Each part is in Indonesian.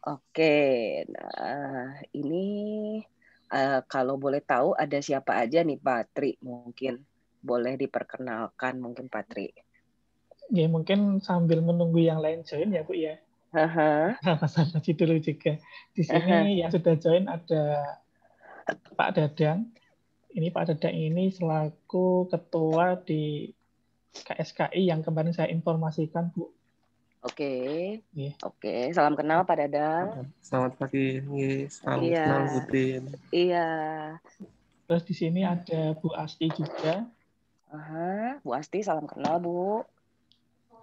Oke, nah ini kalau boleh tahu ada siapa aja nih Pak Tri? Mungkin boleh diperkenalkan mungkin Pak Tri. Ya, mungkin sambil menunggu yang lain join ya, Bu ya. Haha, Sama-sama dulu juga. Di haha. sini yang sudah join ada Pak Dadang. Ini Pak Dadang ini selaku ketua di KSKI yang kemarin saya informasikan, Bu. Oke, Ya. oke. Salam kenal Pak Dadang. Selamat pagi, salam Iya, kenal Budin. iya. Terus di sini ada Bu Asti juga. Aha, Bu Asti, salam kenal Bu.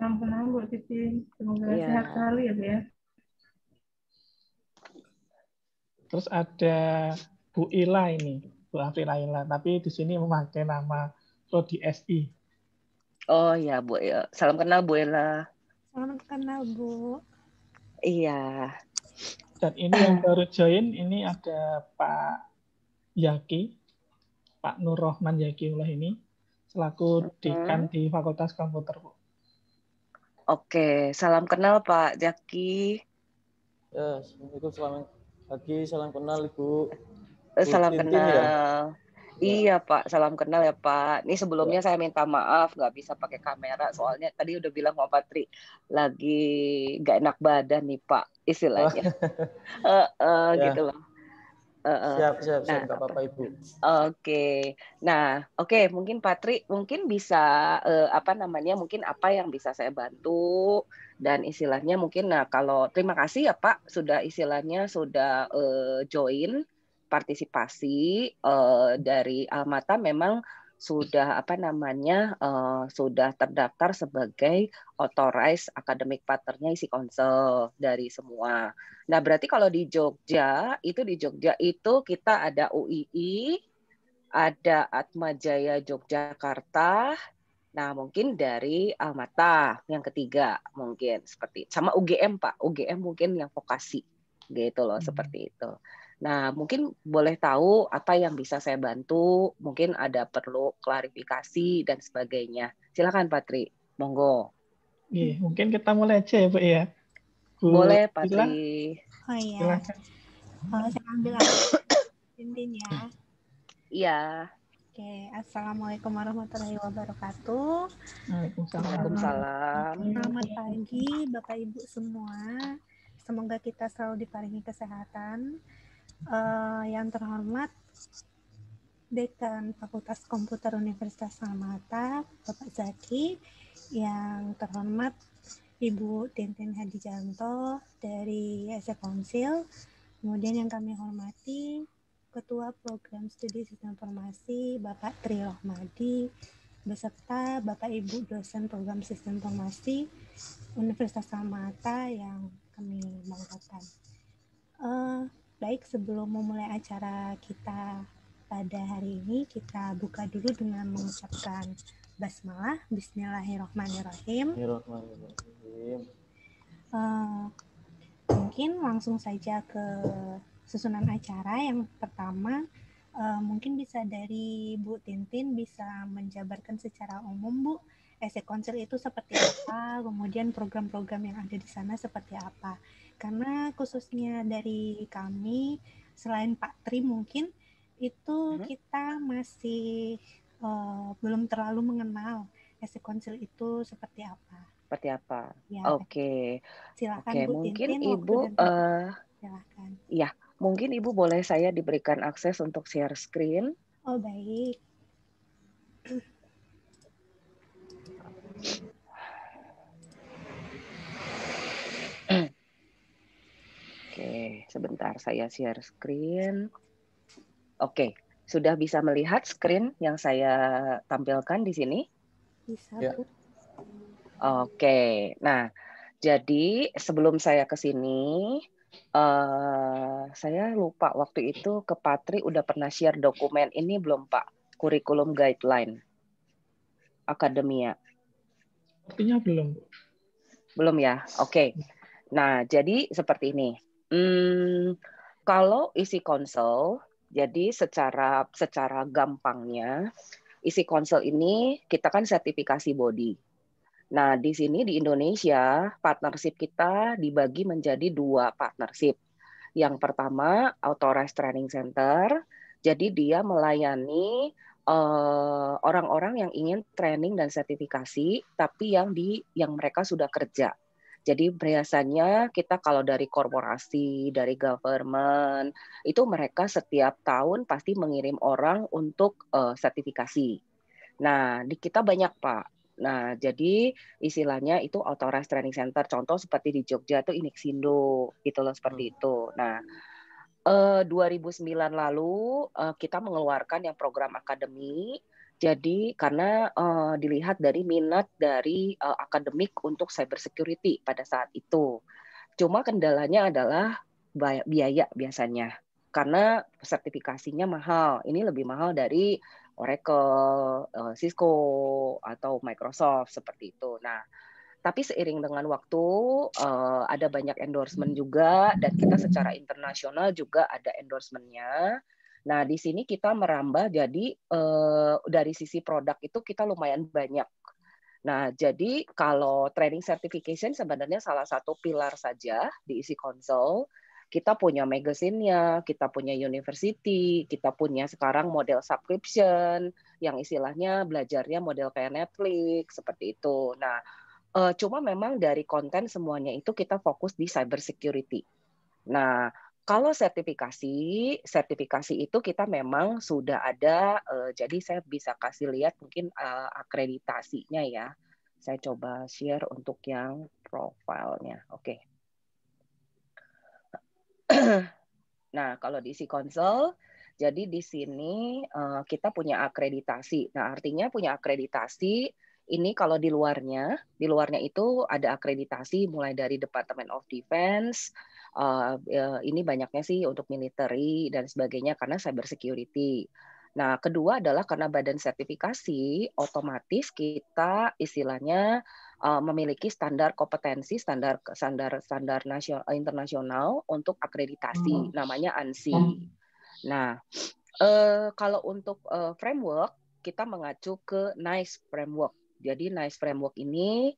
Salam kenal Bu Titin. Semoga Iya. sehat selalu ya Bu ya. Terus ada Bu Ila ini, Bu Afrila Ila. Tapi di sini memakai nama Prodi SI. Oh ya Bu, ya. Salam kenal Bu Ella. Salam kenal Bu. Iya. Dan ini yang baru join, ini ada Pak Yaki, Pak Nur Rohman Yakiullah ini, selaku dekan di Fakultas Komputer, Bu. Oke, salam kenal Pak Jaki. Ya, Assalamualaikum, selamat pagi, salam kenal Ibu. Salam Tintin kenal. ya? Iya Pak, salam kenal ya Pak. Ini sebelumnya saya minta maaf nggak bisa pakai kamera, soalnya tadi udah bilang sama Patri lagi nggak enak badan nih Pak, istilahnya. Ya. Gitu loh. Siap, Nah, nggak apa-apa Ibu. Oke. Nah, oke, mungkin Patri mungkin bisa mungkin apa yang bisa saya bantu dan istilahnya mungkin kalau terima kasih ya Pak sudah istilahnya sudah join partisipasi dari Almata memang sudah sudah terdaftar sebagai authorized academic partnernya isi konsel dari semua. Nah, berarti kalau di Jogja itu kita ada UII, ada Atmajaya Yogyakarta. Nah, mungkin dari Almata yang ketiga mungkin seperti sama UGM Pak, UGM mungkin yang vokasi gitu loh seperti itu. Nah, mungkin boleh tahu apa yang bisa saya bantu, mungkin ada perlu klarifikasi dan sebagainya. Silakan Patri, monggo. Mungkin kita mulai aja ya, Bu ya. Bu Boleh Ila, Patri. Oh iya. silakan. Saya ambil Tintin ya. Iya. Oke, Assalamualaikum warahmatullahi wabarakatuh. Waalaikumsalam. Selamat pagi Bapak Ibu semua. Semoga kita selalu diparingi kesehatan. Yang terhormat Dekan Fakultas Komputer Universitas Almata, Bapak Zaki. Yang terhormat Ibu Tintin Hadijanto dari SE Konsil. Kemudian yang kami hormati Ketua Program Studi Sistem Informasi Bapak Tri Rohmadi beserta Bapak Ibu dosen Program Sistem Informasi Universitas Almata yang kami banggakan. Baik, sebelum memulai acara kita pada hari ini, kita buka dulu dengan mengucapkan basmalah, Bismillahirrahmanirrahim. Mungkin langsung saja ke susunan acara. Yang pertama, mungkin bisa dari Bu Tintin bisa menjabarkan secara umum, Bu, SE Konsil itu seperti apa, kemudian program-program yang ada di sana seperti apa. Karena khususnya dari kami, selain Pak Tri mungkin, itu kita masih belum terlalu mengenal SE Konsil itu seperti apa. Seperti apa? Ya, Oke. silakan Oke, Bu mungkin Tintin, Ibu silakan. ya, mungkin Ibu boleh saya diberikan akses untuk share screen. Oh, baik. Oke, sebentar saya share screen. Oke, sudah bisa melihat screen yang saya tampilkan di sini? Bisa, Ya. Bu. Oke, nah jadi sebelum saya ke sini, saya lupa waktu itu ke Patri udah pernah share dokumen ini belum Pak? Kurikulum guideline akademia. Sepertinya belum, Bu. Belum ya? Oke. Nah, jadi seperti ini. Kalau isi konsel, jadi secara gampangnya, isi konsel ini kita kan sertifikasi body. Nah, di sini di Indonesia, partnership kita dibagi menjadi 2 partnership. Yang pertama, Authorized Training Center. Jadi dia melayani orang-orang yang ingin training dan sertifikasi, tapi yang mereka sudah kerja. Jadi biasanya kita kalau dari korporasi, dari government, itu mereka setiap tahun pasti mengirim orang untuk sertifikasi. Nah, di kita banyak, Pak. Nah, jadi istilahnya itu Authorized Training Center. Contoh seperti di Jogja tuh Inixindo, gitu loh, seperti itu. Nah, 2009 lalu kita mengeluarkan yang program akademi. Jadi karena dilihat dari minat dari akademik untuk cyber security pada saat itu. Cuma kendalanya adalah biaya biasanya. Karena sertifikasinya mahal. Ini lebih mahal dari Oracle, Cisco, atau Microsoft seperti itu. Nah, tapi seiring dengan waktu ada banyak endorsement juga, dan kita secara internasional juga ada endorsementnya. Nah, di sini kita merambah jadi dari sisi produk itu kita lumayan banyak. Nah, jadi kalau training certification sebenarnya salah satu pilar saja di isi konsol. Kita punya magazine-nya, kita punya university, kita punya sekarang model subscription, yang istilahnya belajarnya model kayak Netflix, seperti itu. Nah, cuma memang dari konten semuanya itu kita fokus di cyber security. Nah, kalau sertifikasi itu kita memang sudah ada, jadi saya bisa kasih lihat mungkin akreditasinya ya. Saya coba share untuk yang profilnya. Oke. Nah, kalau di isi konsol, jadi di sini kita punya akreditasi. Nah, artinya punya akreditasi ini kalau di luarnya itu ada akreditasi mulai dari Department of Defense, ini banyaknya sih untuk military dan sebagainya karena cyber security. Nah, kedua adalah karena badan sertifikasi, otomatis kita istilahnya memiliki standar kompetensi, standar nasional internasional untuk akreditasi, namanya ANSI. Nah, kalau untuk framework kita mengacu ke NICE framework. Jadi NICE framework ini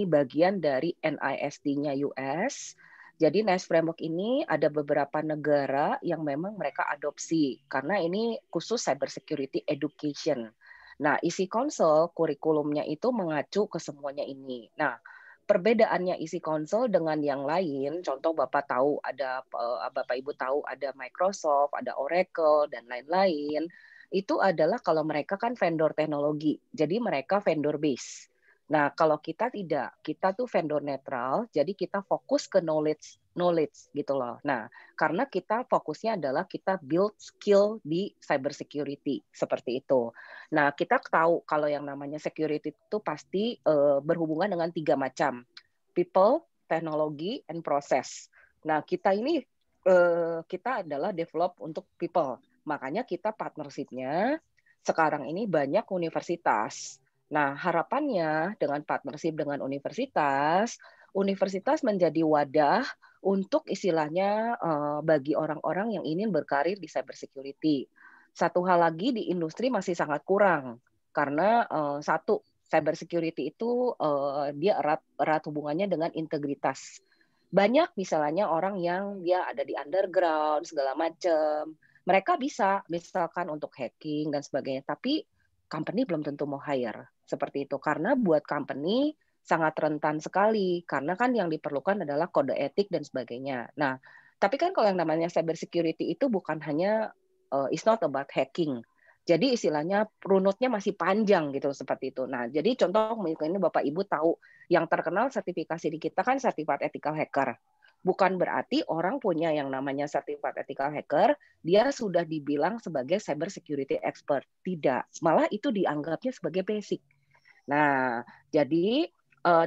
bagian dari NIST-nya US. Jadi NICE framework ini ada beberapa negara yang memang mereka adopsi karena ini khusus cyber security education. Nah, isi konsol kurikulumnya itu mengacu ke semuanya ini. Nah, perbedaannya isi konsol dengan yang lain, contoh Bapak tahu ada Bapak Ibu tahu ada Microsoft, ada Oracle dan lain-lain, itu adalah kalau mereka kan vendor teknologi. Jadi mereka vendor base. Nah, kalau kita tidak, kita tuh vendor netral, jadi kita fokus ke knowledge gitu loh. Nah, karena kita fokusnya adalah kita build skill di cyber security seperti itu. Nah, kita tahu kalau yang namanya security itu pasti berhubungan dengan 3 macam. People, teknologi, and process. Nah, kita ini kita adalah develop untuk people. Makanya kita partnership-nya sekarang ini banyak universitas. Nah, harapannya dengan partnership dengan universitas menjadi wadah untuk istilahnya bagi orang-orang yang ingin berkarir di cyber security. Satu hal lagi di industri masih sangat kurang karena satu cyber security itu dia erat hubungannya dengan integritas. Banyak misalnya orang yang dia ada di underground segala macam. Mereka bisa misalkan untuk hacking dan sebagainya, tapi company belum tentu mau hire seperti itu karena buat company sangat rentan sekali karena kan yang diperlukan adalah kode etik dan sebagainya. Nah, tapi kan kalau yang namanya cyber security itu bukan hanya it's not about hacking. Jadi istilahnya runutnya masih panjang gitu seperti itu. Nah, jadi contoh mungkin Bapak Ibu tahu yang terkenal sertifikasi di kita kan sertifikat ethical hacker. Bukan berarti orang punya yang namanya sertifikat ethical hacker, dia sudah dibilang sebagai cyber security expert. Tidak, malah itu dianggapnya sebagai basic. Nah, jadi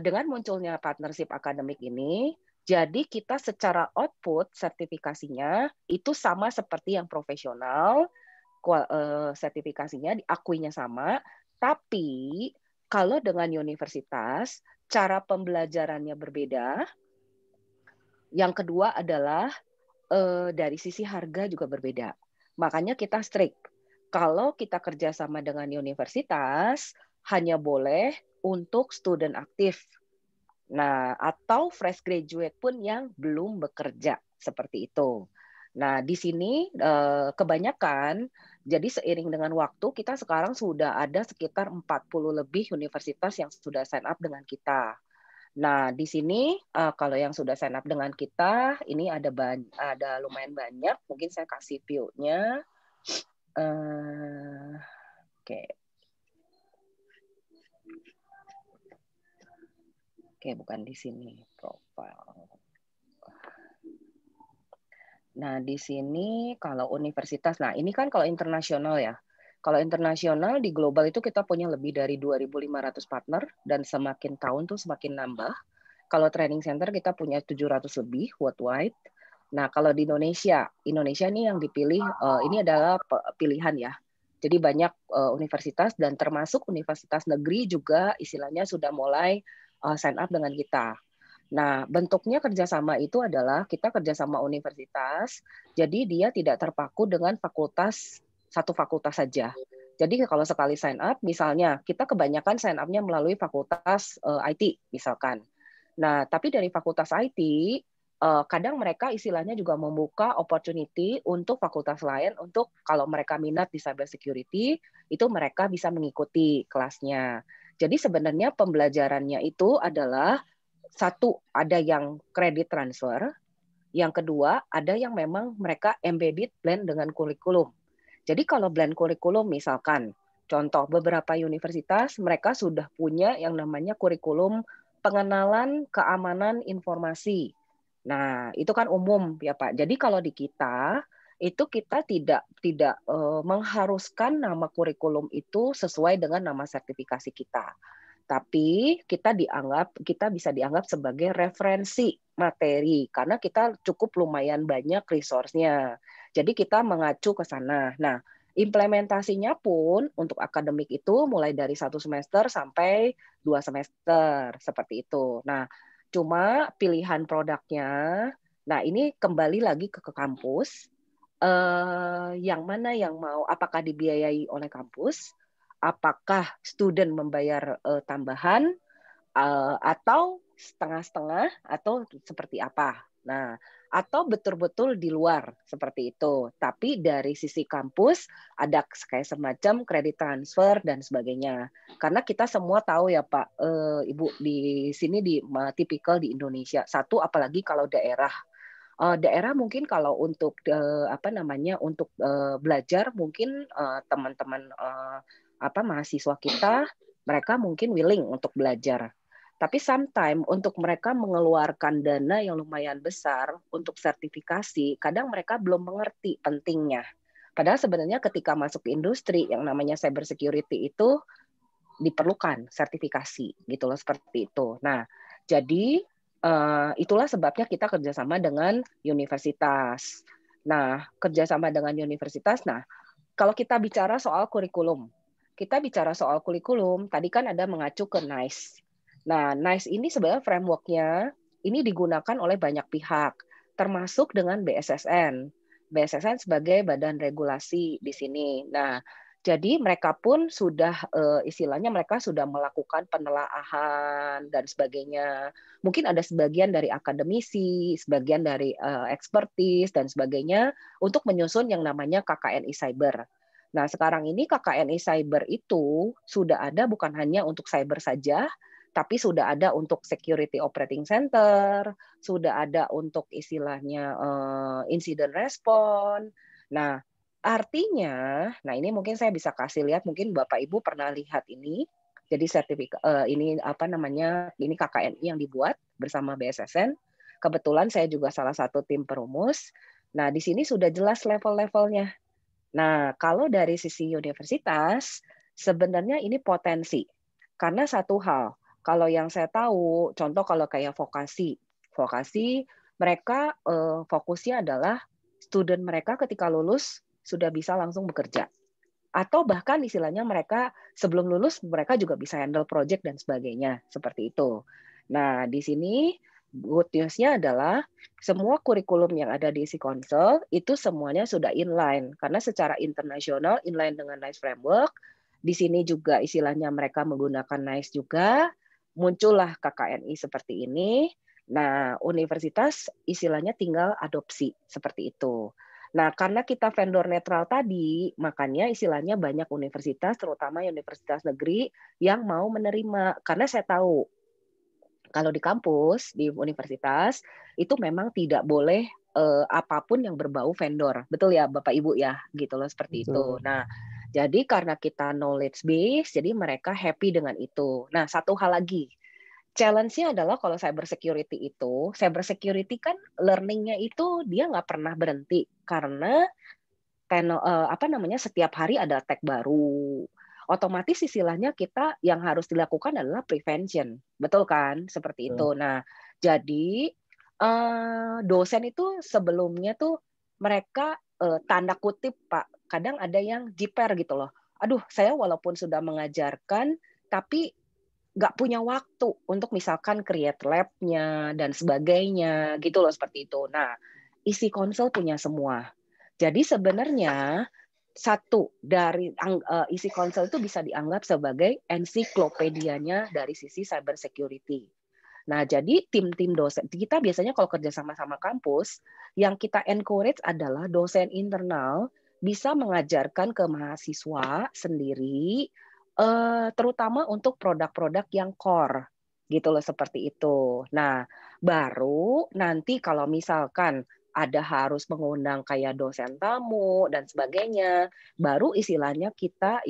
dengan munculnya partnership akademik ini, jadi kita secara output sertifikasinya itu sama seperti yang profesional, sertifikasinya diakuinya sama, tapi kalau dengan universitas, cara pembelajarannya berbeda. Yang kedua adalah dari sisi harga juga berbeda. Makanya kita strict. Kalau kita kerjasama dengan universitas, hanya boleh untuk student aktif. Nah, atau fresh graduate pun yang belum bekerja seperti itu. Nah, di sini kebanyakan jadi seiring dengan waktu kita sekarang sudah ada sekitar 40 lebih universitas yang sudah sign up dengan kita. Nah, di sini kalau yang sudah sign up dengan kita ini ada lumayan banyak. Mungkin saya kasih view-nya. Oke. Oke, bukan di sini profile. Nah, di sini kalau universitas, nah ini kan kalau internasional ya. Kalau internasional di global itu kita punya lebih dari 2.500 partner dan semakin tahun tuh semakin nambah. Kalau training center kita punya 700 lebih worldwide. Nah, kalau di Indonesia ini yang dipilih ini adalah pilihan ya. Jadi banyak universitas dan termasuk universitas negeri juga istilahnya sudah mulai sign up dengan kita. Nah, bentuknya kerjasama itu adalah kita kerjasama universitas, jadi dia tidak terpaku dengan satu fakultas saja. Jadi kalau sekali sign up, misalnya kita kebanyakan sign up-nya melalui fakultas IT, misalkan. Nah, tapi dari fakultas IT, kadang mereka istilahnya juga membuka opportunity untuk fakultas lain untuk kalau mereka minat di cyber security, itu mereka bisa mengikuti kelasnya. Jadi sebenarnya pembelajarannya itu adalah satu, ada yang credit transfer, yang kedua, ada yang memang mereka embedded blend dengan kurikulum. Jadi kalau blend kurikulum misalkan, contoh beberapa universitas, mereka sudah punya yang namanya kurikulum pengenalan keamanan informasi. Nah, itu kan umum ya Pak. Jadi kalau di kita, itu kita tidak mengharuskan nama kurikulum itu sesuai dengan nama sertifikasi kita. Tapi kita bisa dianggap sebagai referensi materi karena kita cukup lumayan banyak resource-nya. Jadi kita mengacu ke sana. Nah, implementasinya pun untuk akademik itu mulai dari 1 semester sampai 2 semester seperti itu. Nah, cuma pilihan produknya, nah ini kembali lagi ke kampus. Yang mana yang mau, apakah dibiayai oleh kampus? Apakah student membayar tambahan atau setengah-setengah atau seperti apa? Nah, atau betul-betul di luar seperti itu. Tapi dari sisi kampus ada kayak semacam credit transfer dan sebagainya. Karena kita semua tahu ya Pak, Ibu di sini tipikal di Indonesia. Satu, apalagi kalau daerah mungkin kalau untuk untuk belajar mungkin teman-teman mahasiswa kita mereka mungkin willing untuk belajar. Tapi sometimes untuk mereka mengeluarkan dana yang lumayan besar untuk sertifikasi, kadang mereka belum mengerti pentingnya. Padahal sebenarnya ketika masuk ke industri yang namanya cyber security itu diperlukan sertifikasi gitu loh, seperti itu. Nah, jadi itulah sebabnya kita kerjasama dengan universitas. Nah, kerjasama dengan universitas. Nah, kalau kita bicara soal kurikulum, tadi kan ada mengacu ke NICE. Nah, NICE ini sebenarnya framework-nya ini digunakan oleh banyak pihak, termasuk dengan BSSN. BSSN sebagai badan regulasi di sini. Nah, jadi mereka pun sudah istilahnya mereka sudah melakukan penelaahan dan sebagainya. Mungkin ada sebagian dari akademisi, sebagian dari expertise dan sebagainya untuk menyusun yang namanya KKNI Cyber. Nah, sekarang ini KKNI Cyber itu sudah ada bukan hanya untuk cyber saja, tapi sudah ada untuk security operating center, sudah ada untuk istilahnya incident response. Nah, artinya, nah ini mungkin saya bisa kasih lihat, mungkin Bapak Ibu pernah lihat ini. Jadi sertifikat ini ini KKNI yang dibuat bersama BSSN. Kebetulan saya juga salah satu tim perumus. Nah, di sini sudah jelas level-levelnya. Nah, kalau dari sisi universitas, sebenarnya ini potensi. Karena satu hal, kalau yang saya tahu, contoh kalau kayak vokasi mereka fokusnya adalah student mereka ketika lulus sudah bisa langsung bekerja. Atau bahkan istilahnya mereka sebelum lulus mereka juga bisa handle project dan sebagainya, seperti itu. Nah, di sini good news-nya adalah semua kurikulum yang ada di isi konsel itu semuanya sudah inline karena secara internasional inline dengan NICE framework Di sini juga istilahnya mereka menggunakan NICE juga, muncullah KKNI seperti ini. Nah, universitas istilahnya tinggal adopsi seperti itu. Nah, karena kita vendor netral tadi, makanya istilahnya banyak universitas, terutama universitas negeri, yang mau menerima. Karena saya tahu, kalau di kampus, di universitas, itu memang tidak boleh apapun yang berbau vendor. Betul ya, Bapak Ibu ya? Gitu loh, seperti itu. Betul. Nah, jadi karena kita knowledge base, jadi mereka happy dengan itu. Nah, satu hal lagi, challenge-nya adalah kalau cyber security kan learning-nya itu dia nggak pernah berhenti karena setiap hari ada tag baru. Otomatis istilahnya kita yang harus dilakukan adalah prevention, betul kan? Seperti itu. Nah, jadi dosen itu sebelumnya tuh mereka tanda kutip Pak, kadang ada yang jiper gitu loh. Aduh, saya walaupun sudah mengajarkan, tapi nggak punya waktu untuk misalkan create lab-nya dan sebagainya gitu loh, seperti itu. Nah, isi konsel punya semua. Jadi sebenarnya satu dari isi konsel itu bisa dianggap sebagai ensiklopedianya dari sisi cyber security. Nah, jadi tim-tim dosen kita biasanya kalau kerja sama-sama kampus, yang kita encourage adalah dosen internal bisa mengajarkan ke mahasiswa sendiri, terutama untuk produk-produk yang core, gitu loh, seperti itu. Nah, baru nanti kalau misalkan ada harus mengundang kayak dosen tamu dan sebagainya, baru istilahnya kita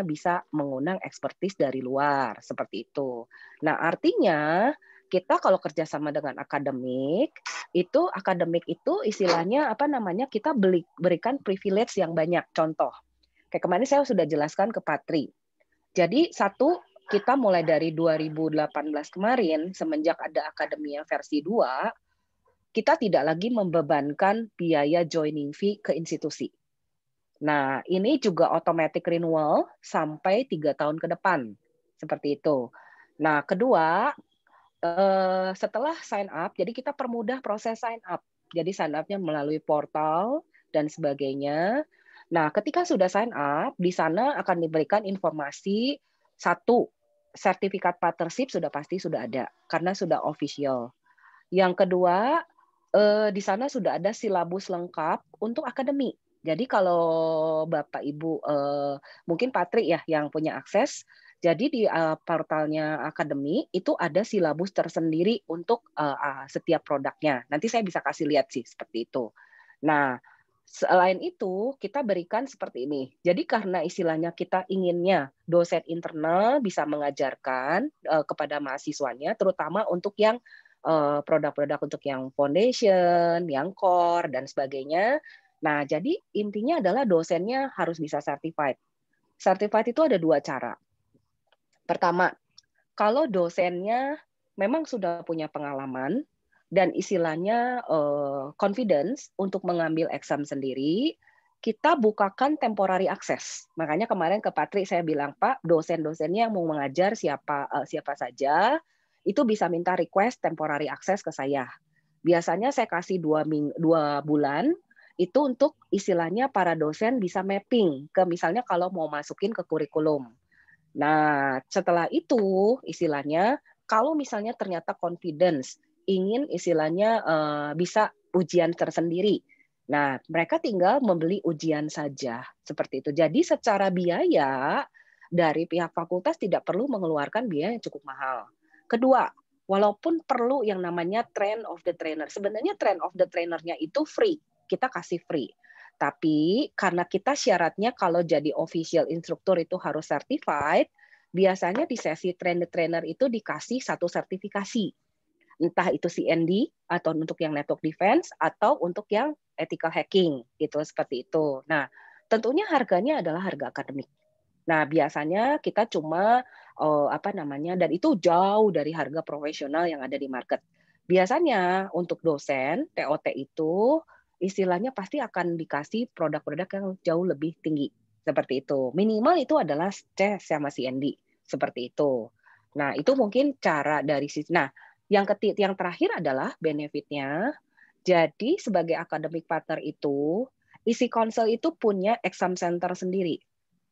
bisa mengundang ekspertis dari luar, seperti itu. Nah, artinya kita kalau kerjasama dengan akademik itu istilahnya kita berikan privilege yang banyak. Contoh, kayak kemarin saya sudah jelaskan ke Patri. Jadi satu, kita mulai dari 2018 kemarin, semenjak ada akademia versi 2, kita tidak lagi membebankan biaya joining fee ke institusi. Nah, ini juga automatic renewal sampai 3 tahun ke depan. Seperti itu. Nah, kedua, setelah sign up, jadi kita permudah proses sign up. Jadi sign up-nya melalui portal dan sebagainya. Nah, ketika sudah sign up, di sana akan diberikan informasi, satu, sertifikat partnership sudah pasti sudah ada, karena sudah official. Yang kedua, di sana sudah ada silabus lengkap untuk akademi. Jadi kalau Bapak Ibu, mungkin Patri ya yang punya akses, jadi di portalnya akademi itu ada silabus tersendiri untuk setiap produknya. Nanti saya bisa kasih lihat sih seperti itu. Nah, selain itu kita berikan seperti ini. Jadi karena istilahnya kita inginnya dosen internal bisa mengajarkan kepada mahasiswanya, terutama untuk yang produk-produk untuk yang foundation, yang core dan sebagainya. Nah, jadi intinya adalah dosennya harus bisa certified. Certified itu ada 2 cara. Pertama, kalau dosennya memang sudah punya pengalaman dan istilahnya confidence untuk mengambil exam sendiri, kita bukakan temporary access. Makanya kemarin ke Patri saya bilang, Pak, dosen-dosennya yang mau mengajar siapa saja, itu bisa minta request temporary access ke saya. Biasanya saya kasih 2 bulan, itu untuk istilahnya para dosen bisa mapping ke misalnya kalau mau masukin ke kurikulum. Nah, setelah itu istilahnya kalau misalnya ternyata confidence ingin istilahnya bisa ujian tersendiri. Nah, mereka tinggal membeli ujian saja seperti itu. Jadi secara biaya dari pihak fakultas tidak perlu mengeluarkan biaya yang cukup mahal. Kedua, walaupun perlu yang namanya train of the trainer. Sebenarnya train of the trainer-nya itu free. Kita kasih free. Tapi karena kita syaratnya kalau jadi official instruktur itu harus certified, biasanya di sesi train the trainer itu dikasih 1 sertifikasi. Entah itu CND atau untuk yang network defense atau untuk yang ethical hacking gitu, seperti itu. Nah, tentunya harganya adalah harga akademik. Nah, biasanya kita cuma dan itu jauh dari harga profesional yang ada di market. Biasanya untuk dosen TOT itu istilahnya pasti akan dikasih produk-produk yang jauh lebih tinggi seperti itu. Minimal itu adalah C sama CND seperti itu. Nah, itu mungkin cara dari sisi. Nah, yang terakhir adalah benefitnya. Jadi sebagai academic partner itu isi konsel itu punya exam center sendiri.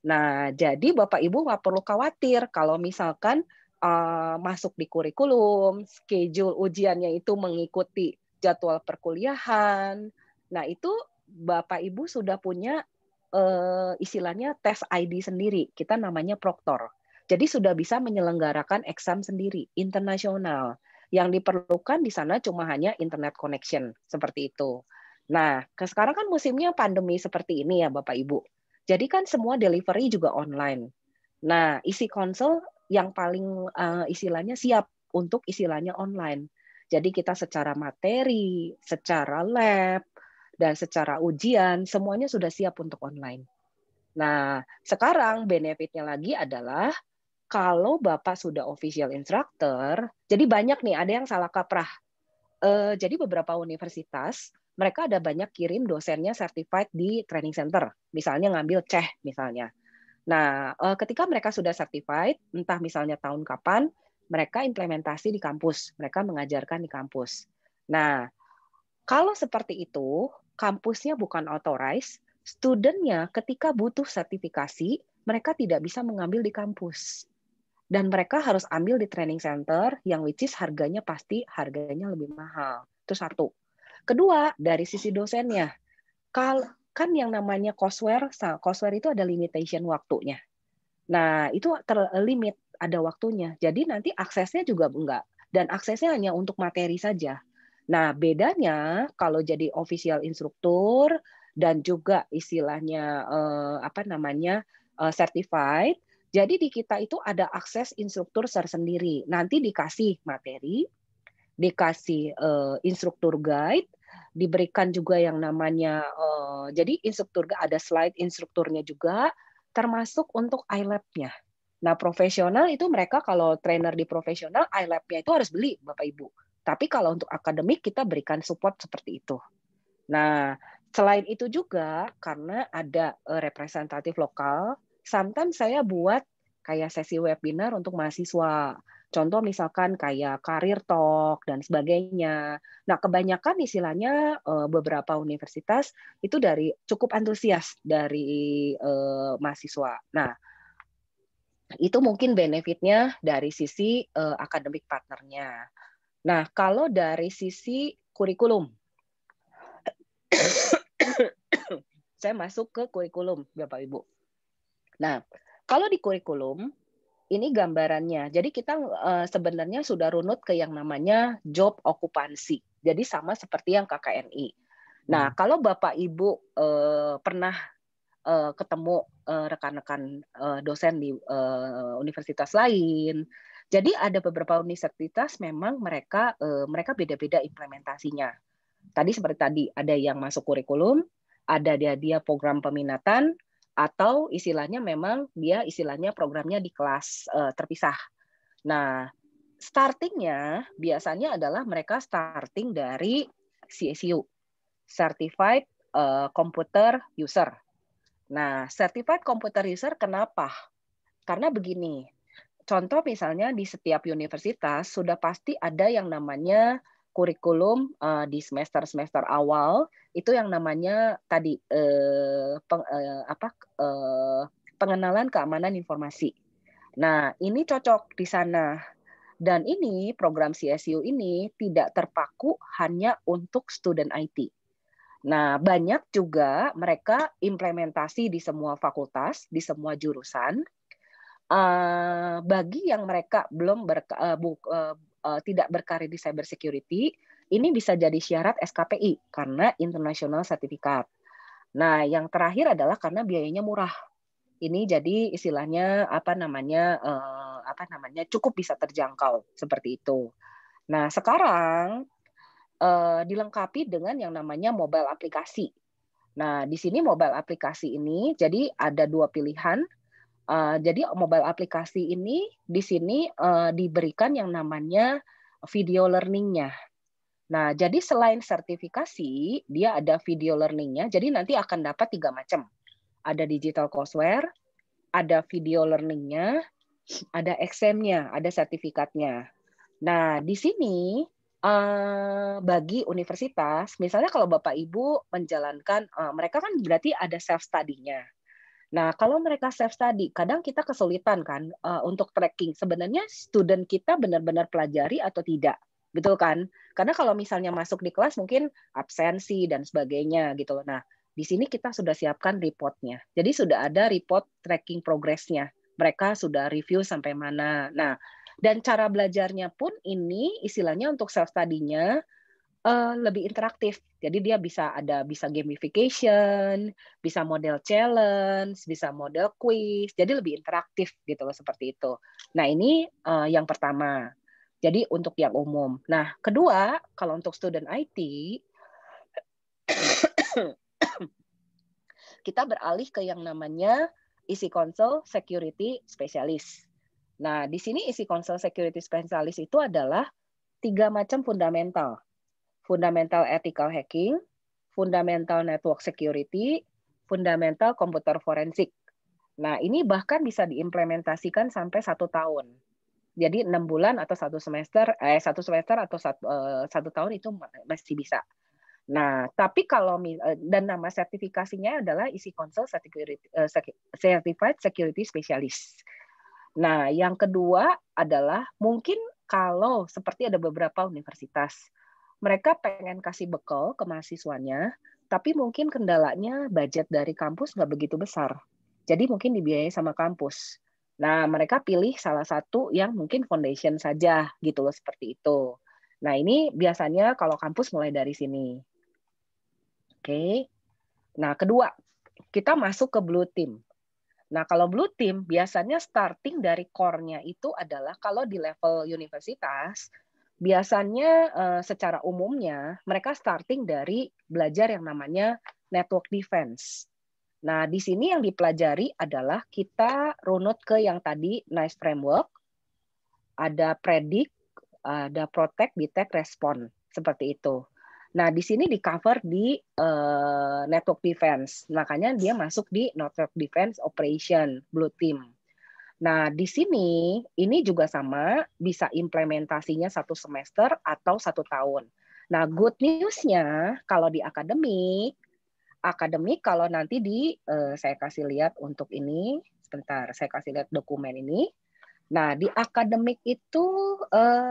Nah, jadi Bapak Ibu nggak perlu khawatir kalau misalkan masuk di kurikulum, schedule ujiannya itu mengikuti jadwal perkuliahan. Nah, itu Bapak Ibu sudah punya istilahnya tes ID sendiri. Kita namanya proktor. Jadi sudah bisa menyelenggarakan exam sendiri, internasional. Yang diperlukan di sana cuma hanya internet connection, seperti itu. Nah, sekarang kan musimnya pandemi seperti ini ya Bapak Ibu. Jadi kan semua delivery juga online. Nah, isi konsel yang paling istilahnya siap untuk istilahnya online. Jadi kita secara materi, secara lab, dan secara ujian, semuanya sudah siap untuk online. Nah, sekarang benefitnya lagi adalah kalau Bapak sudah official instructor, jadi banyak nih, ada yang salah kaprah. Jadi beberapa universitas, mereka ada banyak kirim dosennya certified di training center, misalnya ngambil CEH misalnya. Nah, ketika mereka sudah certified, entah misalnya tahun kapan, mereka implementasi di kampus, mereka mengajarkan di kampus. Nah, kalau seperti itu, kampusnya bukan authorized, studentnya ketika butuh sertifikasi, mereka tidak bisa mengambil di kampus. Dan mereka harus ambil di training center, yang which is harganya pasti harganya lebih mahal. Itu satu. Kedua, dari sisi dosennya, kan yang namanya courseware itu ada limitation waktunya. Nah, itu terlimit, ada waktunya. Jadi nanti aksesnya juga enggak. Dan aksesnya hanya untuk materi saja. Nah, bedanya kalau jadi official instruktur dan juga istilahnya certified, jadi di kita itu ada akses instruktur tersendiri. Nanti dikasih materi, dikasih instruktur guide, diberikan juga yang namanya jadi instruktur ada slide instrukturnya juga, termasuk untuk iLab-nya. Nah, profesional itu mereka kalau trainer di profesional, iLab-nya itu harus beli, Bapak Ibu. Tapi kalau untuk akademik kita berikan support seperti itu. Nah, selain itu juga karena ada representatif lokal, sometimes saya buat kayak sesi webinar untuk mahasiswa. Contoh misalkan kayak career talk dan sebagainya. Nah, kebanyakan istilahnya beberapa universitas itu dari cukup antusias dari mahasiswa. Nah, itu mungkin benefitnya dari sisi akademik partnernya. Nah, kalau dari sisi kurikulum, saya masuk ke kurikulum, Bapak Ibu. Nah, kalau di kurikulum, ini gambarannya. Jadi kita sebenarnya sudah runut ke yang namanya job okupansi. Jadi sama seperti yang KKNI. Nah, kalau Bapak Ibu pernah ketemu rekan-rekan dosen di universitas lain, jadi ada beberapa universitas memang mereka beda-beda implementasinya. Tadi seperti tadi, ada yang masuk kurikulum, ada dia program peminatan, atau istilahnya memang dia istilahnya programnya di kelas terpisah. Nah, startingnya biasanya adalah mereka starting dari CSU, Certified Computer User. Nah, Certified Computer User kenapa? Karena begini, contoh misalnya di setiap universitas sudah pasti ada yang namanya kurikulum di semester awal itu yang namanya tadi pengenalan keamanan informasi. Nah, ini cocok di sana. Dan ini program CSU ini tidak terpaku hanya untuk student IT. Nah, banyak juga mereka implementasi di semua fakultas, di semua jurusan. Bagi yang mereka belum tidak berkarir di cyber security, ini bisa jadi syarat SKPI karena international certificate. Nah, yang terakhir adalah karena biayanya murah. Ini jadi istilahnya cukup bisa terjangkau seperti itu. Nah, sekarang dilengkapi dengan yang namanya mobile aplikasi. Nah, di sini mobile aplikasi ini jadi ada dua pilihan. Jadi mobile aplikasi ini di sini diberikan yang namanya video learning-nya. Nah, jadi selain sertifikasi, dia ada video learning-nya. Jadi nanti akan dapat 3 macam. Ada digital courseware, ada video learning-nya, ada exam-nya, ada sertifikatnya. Nah, di sini bagi universitas, misalnya kalau Bapak Ibu menjalankan, mereka kan berarti ada self-study-nya. Nah, kalau mereka self study, kadang kita kesulitan kan untuk tracking. Sebenarnya student kita benar-benar pelajari atau tidak, betul kan? Karena kalau misalnya masuk di kelas mungkin absensi dan sebagainya gitu. Nah, di sini kita sudah siapkan reportnya. Jadi sudah ada report tracking progress-nya. Mereka sudah review sampai mana. Nah, dan cara belajarnya pun ini istilahnya untuk self study-nya lebih interaktif. Jadi dia bisa gamification, bisa model challenge, bisa model quiz. Jadi lebih interaktif gitu loh, seperti itu. Nah, ini yang pertama. Jadi untuk yang umum. Nah, kedua, kalau untuk student IT kita beralih ke yang namanya Easy Console Security Specialist. Nah, di sini Easy Console Security Specialist itu adalah 3 macam fundamental. Fundamental ethical hacking, fundamental network security, fundamental computer forensik. Nah, ini bahkan bisa diimplementasikan sampai 1 tahun. Jadi 6 bulan atau 1 semester, 1 semester atau 1 tahun itu masih bisa. Nah, tapi kalau dan nama sertifikasinya adalah Easy Console Certified Security Specialist. Nah, yang kedua adalah mungkin kalau seperti ada beberapa universitas, mereka pengen kasih bekal ke mahasiswanya, tapi mungkin kendalanya budget dari kampus nggak begitu besar. Jadi mungkin dibiayai sama kampus. Nah, mereka pilih salah satu yang mungkin foundation saja, gitu loh, seperti itu. Nah, ini biasanya kalau kampus mulai dari sini. Oke. Nah, kedua, kita masuk ke blue team. Nah, kalau blue team biasanya starting dari core-nya itu adalah kalau di level universitas, biasanya secara umumnya mereka starting dari belajar yang namanya network defense. Nah, di sini yang dipelajari adalah kita runut ke yang tadi NICE framework, ada predict, ada protect, detect, respond, seperti itu. Nah, di sini di cover di network defense. Makanya dia masuk di network defense operation blue team. Nah, di sini ini juga sama, bisa implementasinya 1 semester atau 1 tahun. Nah, good news-nya kalau di akademik kalau nanti saya kasih lihat untuk ini, sebentar, saya kasih lihat dokumen ini. Nah, di akademik itu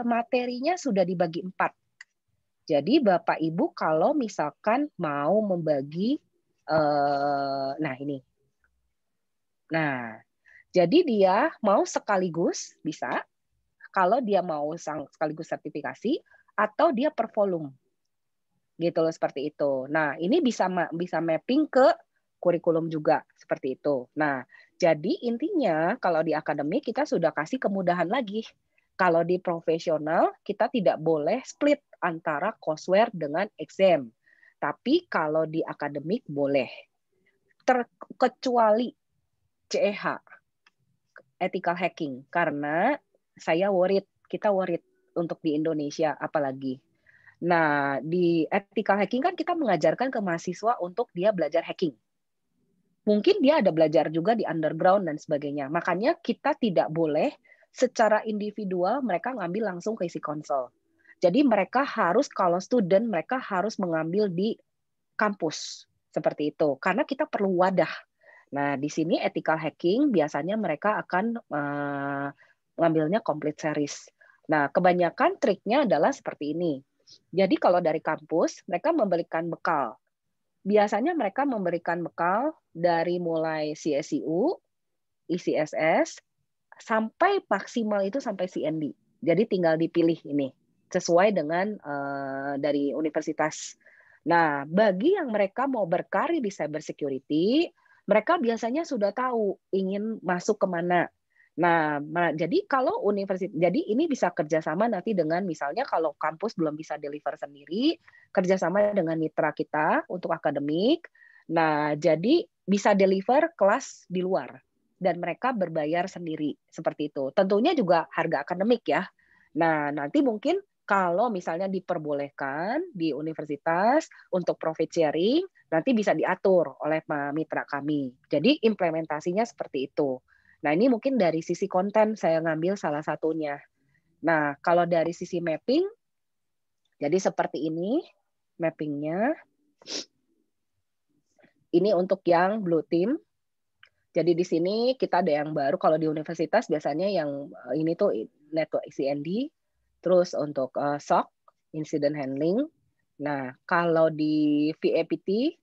materinya sudah dibagi 4. Jadi Bapak Ibu kalau misalkan mau membagi, nah ini. Nah, jadi dia mau sekaligus bisa, kalau dia mau sekaligus sertifikasi, atau dia per volume. Gitu loh, seperti itu. Nah, ini bisa mapping ke kurikulum juga, seperti itu. Nah, jadi intinya kalau di akademik kita sudah kasih kemudahan lagi. Kalau di profesional, kita tidak boleh split antara courseware dengan exam. Tapi kalau di akademik boleh. Terkecuali CEH, ethical hacking, karena kita worried untuk di Indonesia apalagi. Nah, di ethical hacking kan kita mengajarkan ke mahasiswa untuk dia belajar hacking. Mungkin dia ada belajar juga di underground dan sebagainya. Makanya kita tidak boleh secara individual mereka ngambil langsung ke isi konsol. Jadi mereka harus, kalau student, mereka harus mengambil di kampus. Seperti itu. Karena kita perlu wadah. Nah, di sini ethical hacking biasanya mereka akan ngambilnya complete series. Nah, kebanyakan triknya adalah seperti ini. Jadi kalau dari kampus, mereka memberikan bekal. Biasanya mereka memberikan bekal dari mulai CSIU, ICSS, sampai maksimal itu sampai CND. Jadi tinggal dipilih ini, sesuai dengan dari universitas. Nah, bagi yang mereka mau berkarir di cyber security, mereka biasanya sudah tahu ingin masuk kemana. Nah, jadi kalau jadi ini bisa kerjasama nanti dengan misalnya kalau kampus belum bisa deliver sendiri, kerjasama dengan mitra kita untuk akademik. Nah, jadi bisa deliver kelas di luar dan mereka berbayar sendiri seperti itu. Tentunya juga harga akademik ya. Nah, nanti mungkin kalau misalnya diperbolehkan di universitas untuk profit sharing, nanti bisa diatur oleh mitra kami. Jadi implementasinya seperti itu. Nah, ini mungkin dari sisi konten saya ngambil salah satunya. Nah, kalau dari sisi mapping, jadi seperti ini mappingnya. Ini untuk yang blue team. Jadi di sini kita ada yang baru, kalau di universitas biasanya yang ini tuh network CND, terus untuk SOC, incident handling. Nah, kalau di VAPT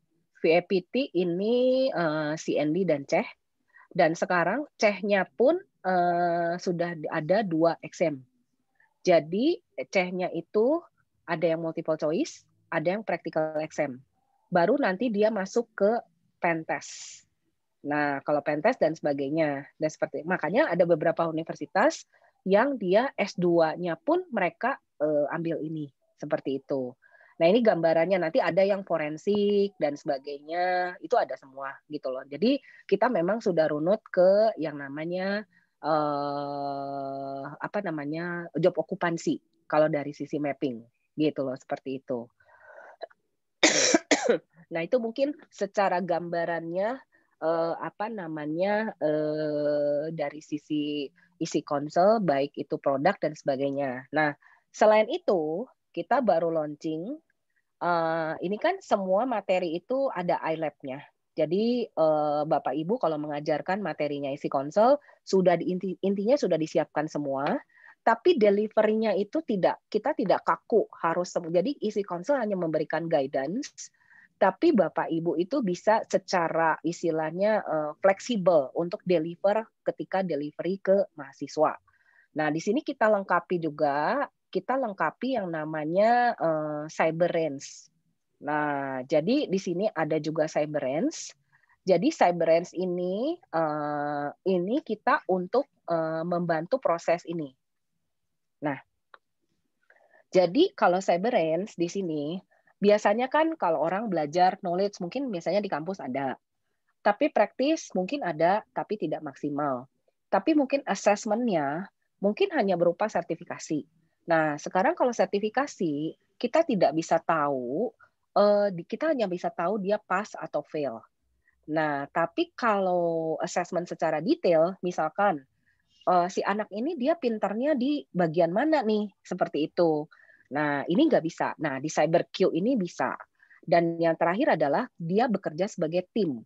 ini CND dan CEH. Dan sekarang CEH-nya pun sudah ada 2 exam. Jadi CEH-nya itu ada yang multiple choice, ada yang practical exam. Baru nanti dia masuk ke pentest. Nah, kalau pentest dan sebagainya, dan seperti makanya ada beberapa universitas yang dia S2-nya pun mereka ambil ini seperti itu. Nah, ini gambarannya, nanti ada yang forensik dan sebagainya, itu ada semua gitu loh. Jadi kita memang sudah runut ke yang namanya job okupansi kalau dari sisi mapping gitu loh, seperti itu. Nah, itu mungkin secara gambarannya dari sisi isi konsel, baik itu produk dan sebagainya. Nah, selain itu kita baru launching, ini kan semua materi itu ada iLab-nya. Jadi Bapak Ibu kalau mengajarkan materinya isi konsel sudah intinya sudah disiapkan semua, tapi delivery-nya itu kita tidak kaku harus. Jadi isi konsel hanya memberikan guidance. Tapi Bapak Ibu itu bisa secara istilahnya fleksibel untuk deliver ketika delivery ke mahasiswa. Nah, di sini kita lengkapi yang namanya cyber range. Nah, jadi di sini ada juga cyber range. Jadi cyber range ini kita untuk membantu proses ini. Nah, jadi kalau cyber range di sini biasanya kan kalau orang belajar knowledge mungkin biasanya di kampus ada. Tapi praktis mungkin ada, tapi tidak maksimal. Tapi mungkin assessment-nya mungkin hanya berupa sertifikasi. Nah, sekarang kalau sertifikasi, kita tidak bisa tahu, kita hanya bisa tahu dia pass atau fail. Nah, tapi kalau assessment secara detail, misalkan si anak ini dia pinternya di bagian mana nih, seperti itu. Nah, ini nggak bisa. Nah, di CyberQ ini bisa. Dan yang terakhir adalah dia bekerja sebagai tim.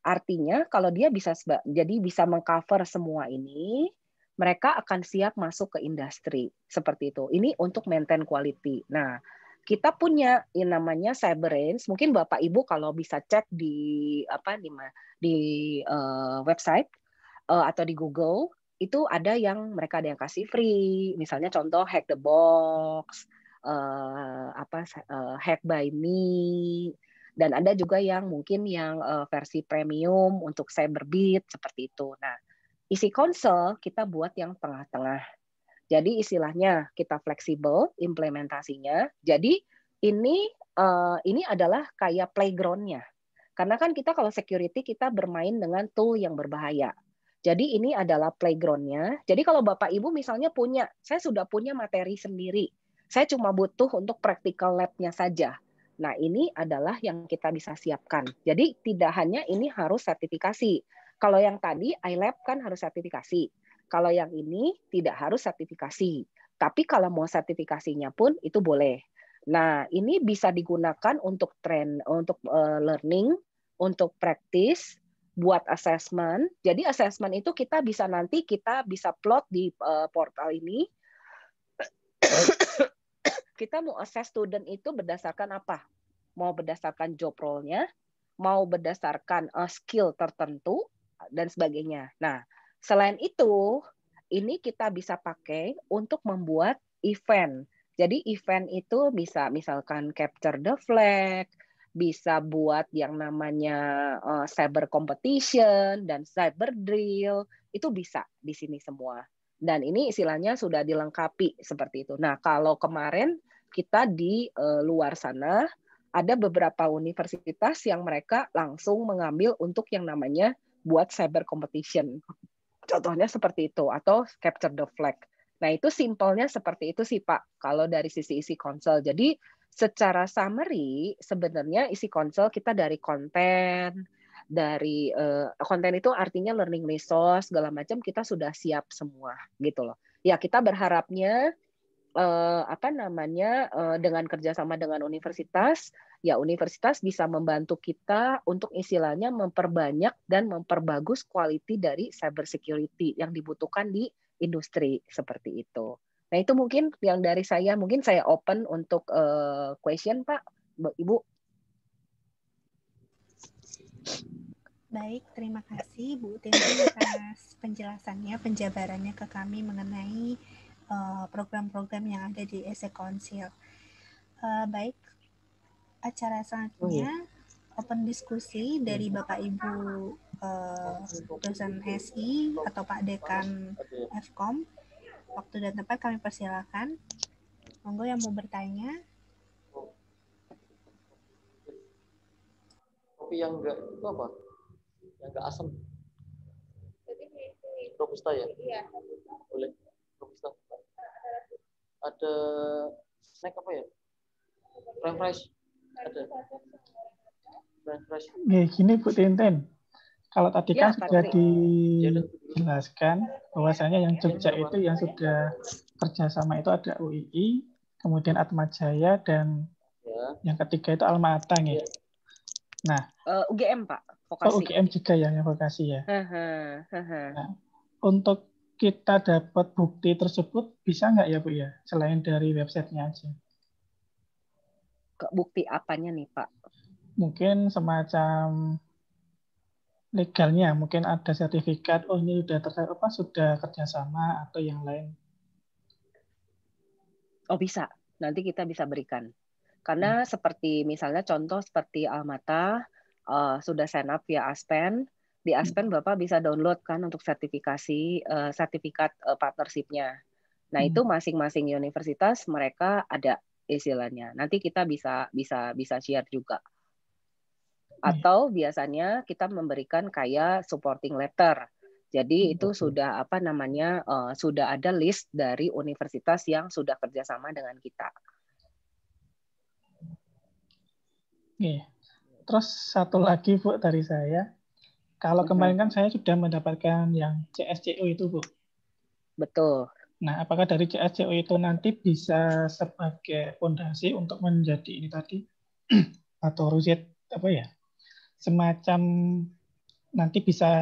Artinya kalau dia bisa mengcover semua ini, mereka akan siap masuk ke industri seperti itu. Ini untuk maintain quality. Nah, kita punya yang namanya cyber range. Mungkin Bapak Ibu kalau bisa cek di website atau di Google, itu ada yang mereka ada yang kasih free. Misalnya contoh Hack the Box, Hack by Me, dan ada juga yang mungkin yang versi premium untuk Cyberbit seperti itu. Nah, isi konsel kita buat yang tengah-tengah. Jadi istilahnya kita fleksibel implementasinya. Jadi ini adalah kayak playground-nya. Karena kan kita kalau security kita bermain dengan tool yang berbahaya. Jadi ini adalah playground-nya. Jadi kalau Bapak Ibu misalnya saya sudah punya materi sendiri. Saya cuma butuh untuk practical lab-nya saja. Nah, ini adalah yang kita bisa siapkan. Jadi tidak hanya ini harus sertifikasi. Kalau yang tadi iLab kan harus sertifikasi. Kalau yang ini tidak harus sertifikasi. Tapi kalau mau sertifikasinya pun itu boleh. Nah, ini bisa digunakan untuk learning, untuk practice, buat assessment. Jadi assessment itu kita bisa plot di portal ini. Kita mau assess student itu berdasarkan apa? Mau berdasarkan job role-nya, mau berdasarkan skill tertentu, dan sebagainya. Nah, selain itu, ini kita bisa pakai untuk membuat event. Jadi event itu bisa misalkan capture the flag, bisa buat yang namanya cyber competition dan cyber drill, itu bisa di sini semua. Dan ini istilahnya sudah dilengkapi seperti itu. Nah, kalau kemarin kita di luar sana, ada beberapa universitas yang mereka langsung mengambil untuk yang namanya buat cyber competition. Contohnya seperti itu, atau capture the flag. Nah, itu simpelnya seperti itu sih, Pak, kalau dari sisi isi konsel. Jadi, secara summary, sebenarnya isi konsel kita dari konten itu artinya learning resource, segala macam kita sudah siap semua, gitu loh. Ya, kita berharapnya dengan kerjasama dengan universitas, ya universitas bisa membantu kita untuk istilahnya memperbanyak dan memperbagus quality dari cyber security yang dibutuhkan di industri seperti itu. Nah itu mungkin yang dari saya, mungkin saya open untuk question Pak, Ibu. Baik, terima kasih Bu Tintin atas penjelasannya, penjabarannya ke kami mengenai program-program yang ada di ESE Council. Baik, acara selanjutnya open diskusi dari Bapak Ibu dosen SI atau Pak Dekan FKOM. Waktu dan tempat kami persilakan. Monggo yang mau bertanya. Kopi yang enggak itu apa? Yang enggak asam. Robusta ya? Iya. Boleh. Robusta. Ada snack apa ya? French fries. Ada. French fries. Gini Bu Tintin. Kalau tadi Ya, kan sudah dijelaskan bahwasanya yang Jogja itu yang sudah kerjasama itu ada UII, kemudian Atmajaya, dan yang ketiga itu Alma Ata ya. Nah, UGM Pak, vokasi. UGM juga yang vokasi ya. Nah, untuk kita dapat bukti tersebut bisa nggak ya Bu ya, selain dari websitenya aja? Bukti apanya nih Pak? Mungkin semacam legalnya, mungkin ada sertifikat, oh ini sudah kerjasama atau yang lain. Oh bisa, nanti kita bisa berikan. Karena seperti misalnya contoh seperti Almata sudah sign up via Aspen, di Aspen Bapak bisa download kan untuk sertifikat partnership-nya. Nah itu masing-masing universitas mereka ada istilahnya. Nanti kita bisa share juga. Atau biasanya kita memberikan kayak supporting letter. Jadi itu sudah sudah ada list dari universitas yang sudah kerjasama dengan kita. Oke. Terus satu lagi Bu dari saya, kalau kemarin kan saya sudah mendapatkan yang CSCO itu Bu. Betul. Nah, apakah dari CSCO itu nanti bisa sebagai fondasi untuk menjadi ini tadi atau ruset apa ya? Semacam nanti bisa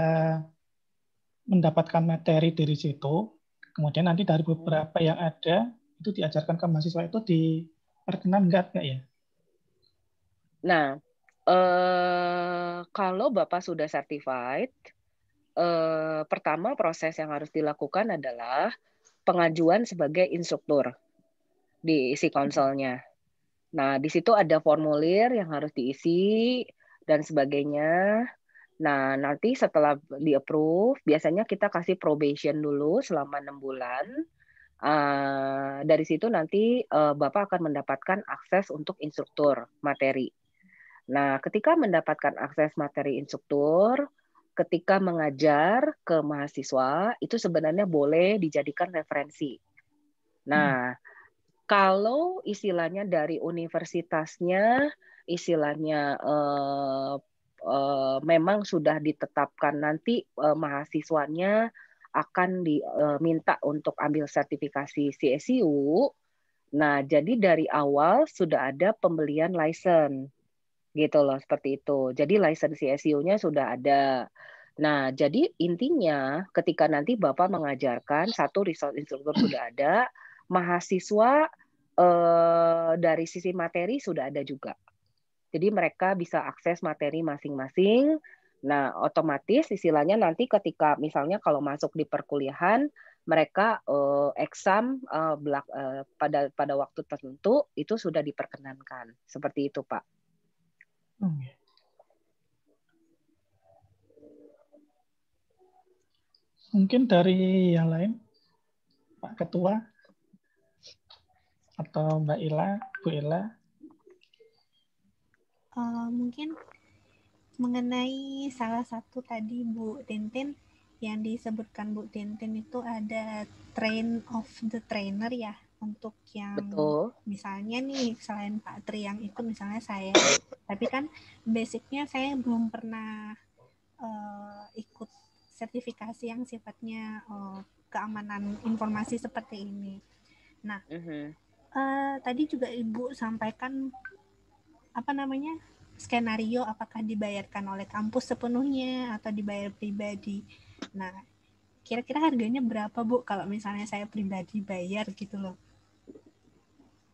mendapatkan materi dari situ, kemudian nanti dari beberapa yang ada itu diajarkan ke mahasiswa itu diperkenan enggak ya? Nah, kalau Bapak sudah certified, pertama proses yang harus dilakukan adalah pengajuan sebagai instruktur di isi konsolnya. Nah, di situ ada formulir yang harus diisi dan sebagainya. Nah, nanti setelah di-approve, biasanya kita kasih probation dulu selama 6 bulan. Dari situ nanti Bapak akan mendapatkan akses untuk instruktur materi. Nah, ketika mendapatkan akses materi instruktur, ketika mengajar ke mahasiswa, itu sebenarnya boleh dijadikan referensi. Nah, kalau istilahnya dari universitasnya, istilahnya memang sudah ditetapkan nanti mahasiswanya akan diminta untuk ambil sertifikasi CSU. Nah, jadi dari awal sudah ada pembelian license, gitu loh, seperti itu. Jadi license CSU-nya sudah ada. Nah, jadi intinya ketika nanti Bapak mengajarkan, satu resource instruktur sudah ada, mahasiswa dari sisi materi sudah ada juga. Jadi mereka bisa akses materi masing-masing. Nah, otomatis istilahnya nanti ketika misalnya kalau masuk di perkuliahan, mereka exam pada waktu tertentu itu sudah diperkenankan. Seperti itu, Pak. Mungkin dari yang lain, Pak Ketua atau Mbak Ila, Bu Ila. Mungkin mengenai salah satu tadi Bu Tintin yang disebutkan Bu Tintin itu ada train of the trainer ya, untuk yang Betul. Misalnya nih selain Pak Tri yang itu misalnya saya, tapi kan basicnya saya belum pernah ikut sertifikasi yang sifatnya keamanan informasi seperti ini. Nah, tadi juga Ibu sampaikan skenario apakah dibayarkan oleh kampus sepenuhnya atau dibayar pribadi. Nah, kira-kira harganya berapa, Bu, kalau misalnya saya pribadi bayar gitu loh?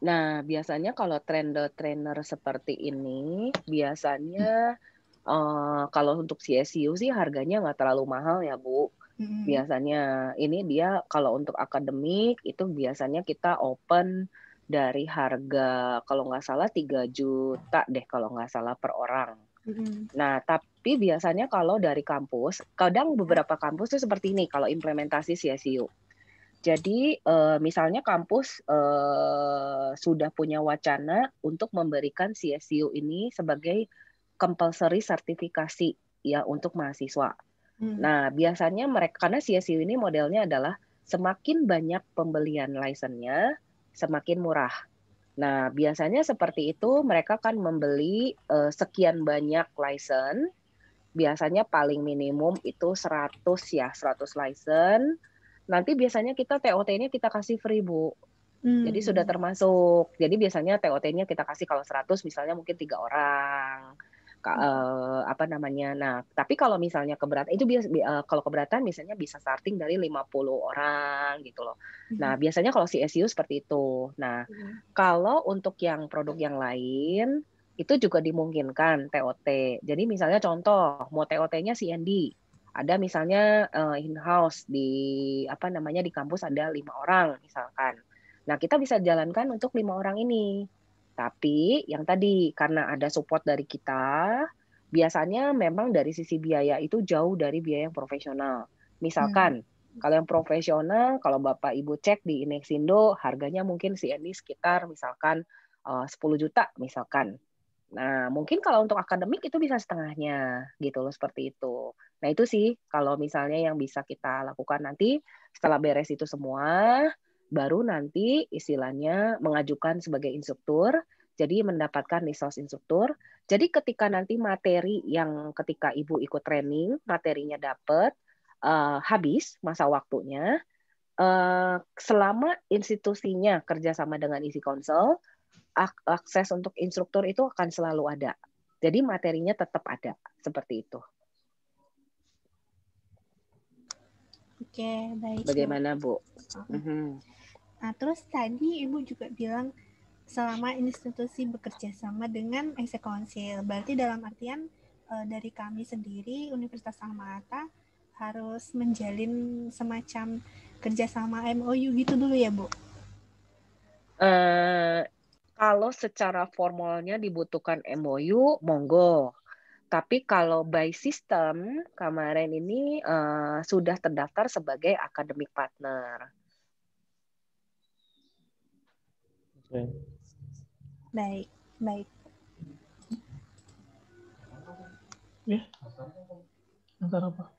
Nah, biasanya kalau trainer seperti ini, biasanya kalau untuk CSU sih harganya nggak terlalu mahal ya, Bu. Biasanya ini dia kalau untuk akademik itu biasanya kita open dari harga kalau nggak salah 3 juta deh kalau nggak salah per orang. Nah, tapi biasanya kalau dari kampus, kadang beberapa kampus tuh seperti ini kalau implementasi CSU. Jadi misalnya kampus sudah punya wacana untuk memberikan CSU ini sebagai compulsory sertifikasi ya untuk mahasiswa. Nah, biasanya mereka karena CSU ini modelnya adalah semakin banyak pembelian license-nya, semakin murah. Nah, biasanya seperti itu mereka kan membeli sekian banyak license. Biasanya paling minimum itu 100 ya, 100 license. Nanti biasanya kita TOT-nya kita kasih free, Bu. Jadi sudah termasuk. Jadi biasanya TOT-nya kita kasih kalau 100 misalnya mungkin 3 orang. Nah, tapi kalau misalnya keberatan itu kalau keberatan misalnya bisa starting dari 50 orang gitu loh. Nah, biasanya kalau CSU seperti itu. Nah, kalau untuk yang produk yang lain itu juga dimungkinkan TOT. Jadi misalnya contoh mau TOT-nya CND. Ada misalnya in-house di di kampus ada 5 orang misalkan. Nah, kita bisa jalankan untuk 5 orang ini. Tapi yang tadi karena ada support dari kita, biasanya memang dari sisi biaya itu jauh dari biaya yang profesional. Misalkan kalau yang profesional, kalau Bapak Ibu cek di Inexindo, harganya mungkin CND sekitar misalkan 10 juta misalkan. Nah, mungkin kalau untuk akademik itu bisa setengahnya gitu loh, seperti itu. Nah, itu sih kalau misalnya yang bisa kita lakukan nanti setelah beres itu semua, baru nanti istilahnya mengajukan sebagai instruktur, jadi mendapatkan resource instruktur. Jadi ketika nanti materi yang ketika Ibu ikut training, materinya dapat, habis masa waktunya, selama institusinya kerjasama dengan isi konsel, akses untuk instruktur itu akan selalu ada. Jadi materinya tetap ada, seperti itu. Oke, baik. Bagaimana, Bu? Nah, terus tadi Ibu juga bilang selama institusi bekerja sama dengan Eksekonsil. Berarti dalam artian dari kami sendiri, Universitas Alma-Ata, harus menjalin semacam kerjasama MOU gitu dulu ya, Bu? Kalau secara formalnya dibutuhkan MOU, monggo. Tapi kalau by system, kemarin ini sudah terdaftar sebagai academic partner. Oke. Baik, baik. Ya, antara apa?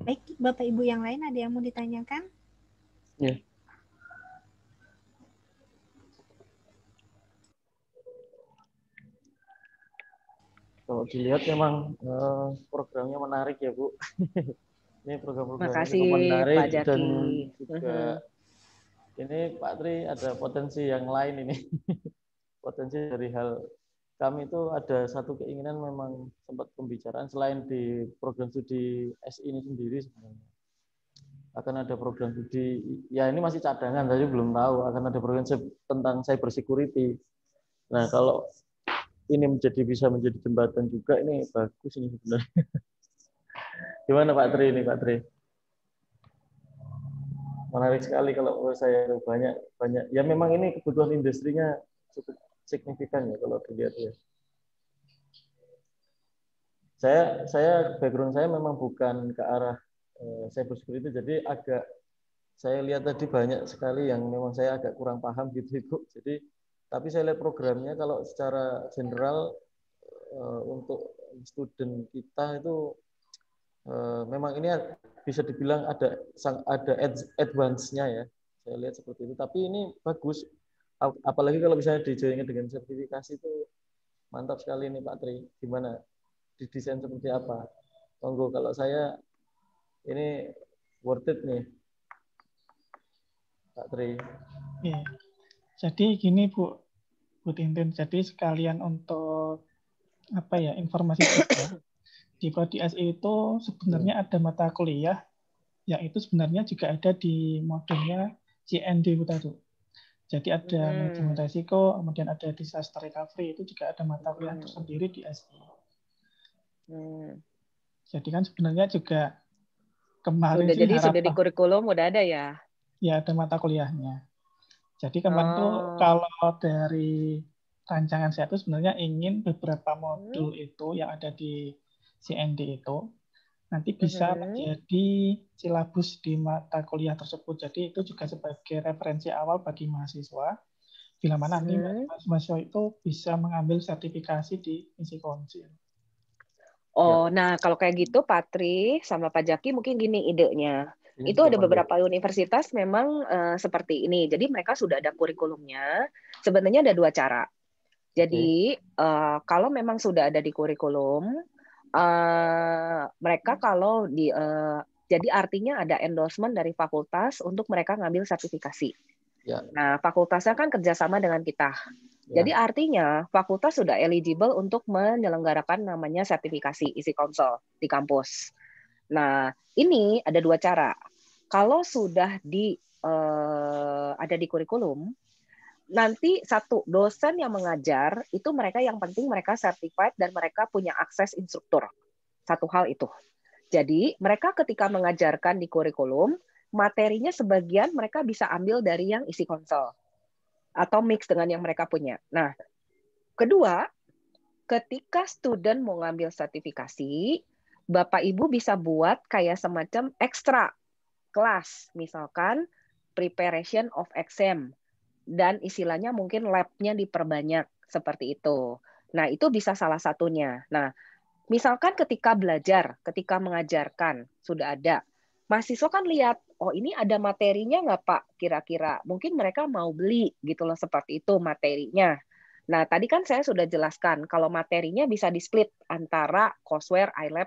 Baik, Bapak Ibu yang lain ada yang mau ditanyakan? Ya. Kalau dilihat memang programnya menarik ya, Bu. Ini program-programnya cukup menarik Pak Jaki. dan juga ini Pak Tri ada potensi yang lain ini. Potensi dari hal kami itu ada satu keinginan memang sempat pembicaraan selain di program studi SI ini sendiri sebenarnya. Akan ada program studi, ya ini masih cadangan, tapi belum tahu akan ada program tentang cyber security. Nah, kalau ini bisa menjadi jembatan juga, ini bagus ini sebenarnya. Gimana Pak Tri ini, Pak Tri? Menarik sekali kalau menurut saya, banyak. Ya memang ini kebutuhan industrinya cukup signifikan ya kalau dilihat ya. Saya background saya memang bukan ke arah cyber security, jadi agak saya lihat tadi banyak sekali yang memang saya agak kurang paham gitu Ibu. Jadi tapi saya lihat programnya kalau secara general untuk student kita itu memang ini bisa dibilang ada advance-nya ya. Saya lihat seperti itu. Tapi ini bagus. Apalagi kalau misalnya dijalankan dengan sertifikasi itu mantap sekali nih Pak Tri. Gimana? Didesain seperti apa? Monggo kalau saya ini worth it nih. Pak Tri. Iya. Jadi gini Bu Tintin, jadi sekalian untuk informasi juga. Di Prodi SI itu sebenarnya ada mata kuliah yang itu sebenarnya juga ada di modulnya CND tadi. Jadi ada manajemen resiko, kemudian ada disaster recovery, itu juga ada mata kuliah tersendiri di SI. Jadi kan sebenarnya juga kemarin sudah di kurikulum udah ada ya? Ya, ada mata kuliahnya. Jadi kemarin tuh kalau dari rancangan saya itu sebenarnya ingin beberapa modul itu yang ada di CND itu nanti bisa menjadi silabus di mata kuliah tersebut. Jadi itu juga sebagai referensi awal bagi mahasiswa. Bila mana nanti mahasiswa itu bisa mengambil sertifikasi di isi konsil. Oh, nah kalau kayak gitu Pak Tri sama Pak Jaki mungkin gini idenya. Itu ada beberapa universitas memang seperti ini. Jadi mereka sudah ada kurikulumnya. Sebenarnya ada 2 cara. Jadi kalau memang sudah ada di kurikulum, mereka kalau jadi artinya ada endorsement dari fakultas untuk mereka ngambil sertifikasi. Ya. Nah, fakultasnya kan kerjasama dengan kita. Ya. Jadi artinya fakultas sudah eligible untuk menyelenggarakan namanya sertifikasi isi konsol di kampus. Nah, ini ada 2 cara. Kalau sudah ada di kurikulum, nanti satu dosen yang mengajar itu mereka yang penting mereka certified dan mereka punya akses instruktur. Satu hal itu. Jadi mereka ketika mengajarkan di kurikulum, materinya sebagian mereka bisa ambil dari yang isi konsol atau mix dengan yang mereka punya. Nah, kedua, ketika student mau ngambil sertifikasi, Bapak Ibu bisa buat kayak semacam ekstra kelas, misalkan preparation of exam, dan istilahnya mungkin lab-nya diperbanyak, seperti itu. Nah, itu bisa salah satunya. Nah, misalkan ketika belajar, ketika mengajarkan, sudah ada. Mahasiswa kan lihat, oh ini ada materinya nggak Pak, kira-kira. Mungkin mereka mau beli, gitu loh, seperti itu materinya. Nah, tadi kan saya sudah jelaskan, kalau materinya bisa di-split antara courseware, iLab,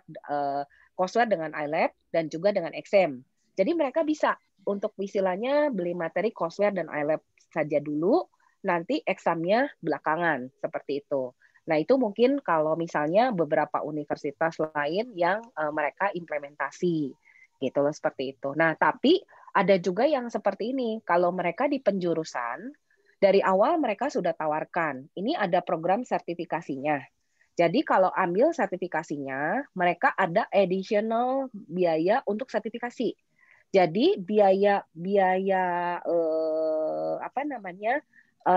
courseware dengan iLab, dan juga dengan exam. Jadi mereka bisa untuk istilahnya beli materi courseware dan iLab saja dulu, nanti examnya belakangan, seperti itu. Nah, itu mungkin kalau misalnya beberapa universitas lain yang mereka implementasi, gitu loh, seperti itu. Nah, tapi ada juga yang seperti ini, kalau mereka di penjurusan, dari awal mereka sudah tawarkan, ini ada program sertifikasinya. Jadi kalau ambil sertifikasinya, mereka ada additional biaya untuk sertifikasi. Jadi biaya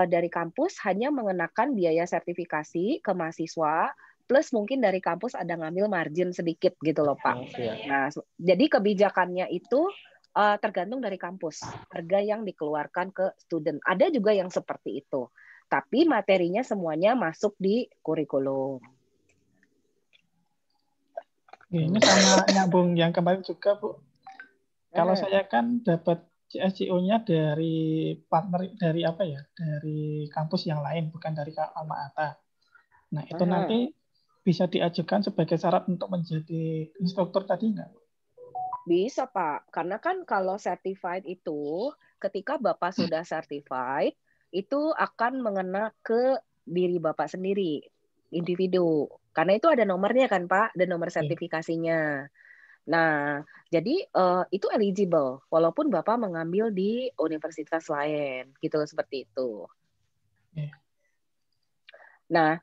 dari kampus hanya mengenakan biaya sertifikasi ke mahasiswa, plus mungkin dari kampus ada ngambil margin sedikit gitu loh Pak. Nah, jadi kebijakannya itu tergantung dari kampus, harga yang dikeluarkan ke student. Ada juga yang seperti itu, tapi materinya semuanya masuk di kurikulum. Ini sama nyambung yang kemarin juga Bu. Kalau saya kan dapat CSCO-nya dari partner, dari dari kampus yang lain, bukan dari Alma Ata. Nah, itu nanti bisa diajukan sebagai syarat untuk menjadi instruktur tadi nggak? Bisa, Pak. Karena kan kalau certified itu, ketika Bapak sudah certified, itu akan mengena ke diri Bapak sendiri, individu. Karena itu ada nomornya kan, Pak, dan nomor sertifikasinya. Nah, jadi itu eligible, walaupun Bapak mengambil di universitas lain, gitu seperti itu. Nah,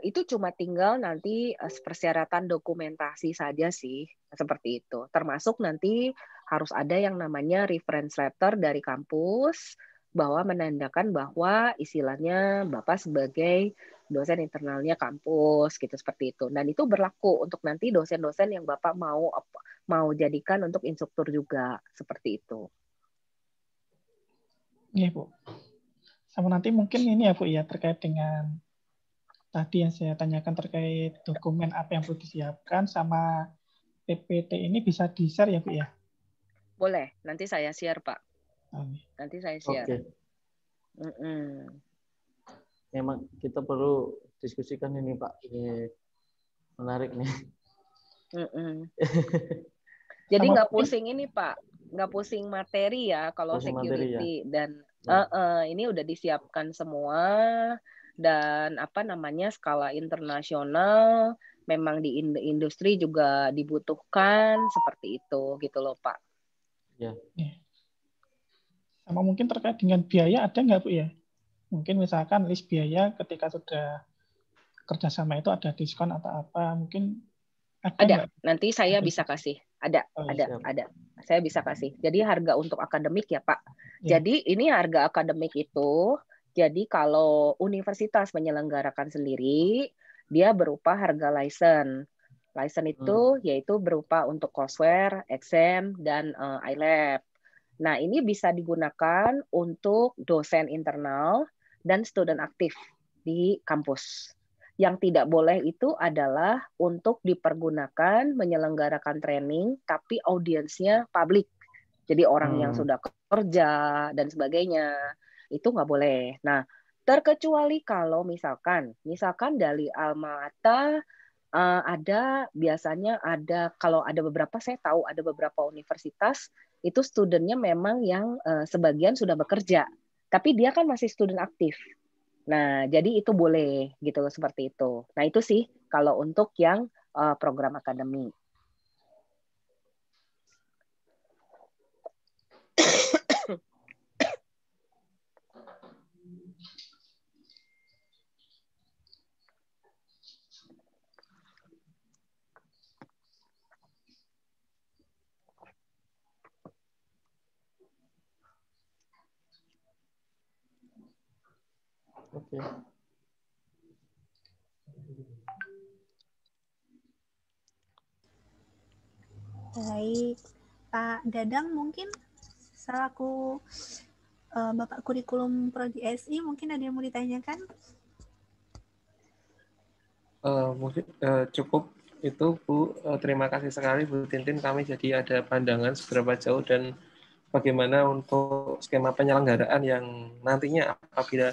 itu cuma tinggal nanti persyaratan dokumentasi saja sih, seperti itu. Termasuk nanti harus ada yang namanya reference letter dari kampus, bahwa menandakan bahwa istilahnya Bapak sebagai dosen internalnya kampus, gitu seperti itu. Dan itu berlaku untuk nanti dosen-dosen yang Bapak mau jadikan untuk instruktur juga, seperti itu. Iya, Bu. Sama nanti mungkin ini ya Bu ya, terkait dengan tadi yang saya tanyakan terkait dokumen apa yang perlu disiapkan sama PPT ini bisa di-share ya Bu ya? Boleh, nanti saya share Pak. Nanti saya share. Oke. Memang kita perlu diskusikan ini Pak, ini menarik nih. Jadi nggak pusing ini Pak. nggak pusing materi ya kalau Pusing materi, ya. security dan Ya. ini udah disiapkan semua dan apa namanya skala internasional memang di industri juga dibutuhkan seperti itu gitu loh Pak. Ya. Sama mungkin terkait dengan biaya ada nggak Bu ya? Mungkin misalkan list biaya ketika sudah kerjasama itu ada diskon atau apa? Mungkin ada Ada. nggak? Nanti saya Ada. bisa kasih. Ada. Oh, ada. Saya bisa kasih. Jadi harga untuk akademik ya Pak. Ya. Jadi ini harga akademik itu. Jadi kalau universitas menyelenggarakan sendiri, dia berupa harga license. License itu yaitu berupa untuk courseware, exam, dan iLab. Nah ini bisa digunakan untuk dosen internal dan student aktif di kampus. Yang tidak boleh itu adalah untuk dipergunakan menyelenggarakan training, tapi audiensnya publik. Jadi orang yang sudah kerja dan sebagainya, itu nggak boleh. Nah, terkecuali kalau misalkan dari Alma Ata biasanya ada, kalau ada beberapa, saya tahu ada beberapa universitas, itu studentnya memang yang sebagian sudah bekerja, tapi dia kan masih student aktif. Nah, jadi itu boleh gitu loh seperti itu. Nah, itu sih kalau untuk yang program akademi. Oke. Baik, Pak Dadang mungkin selaku Bapak Kurikulum Prodi SI mungkin ada yang mau ditanyakan? Mungkin cukup itu Bu. Terima kasih sekali Bu Tintin. Kami jadi ada pandangan seberapa jauh dan bagaimana untuk skema penyelenggaraan yang nantinya apabila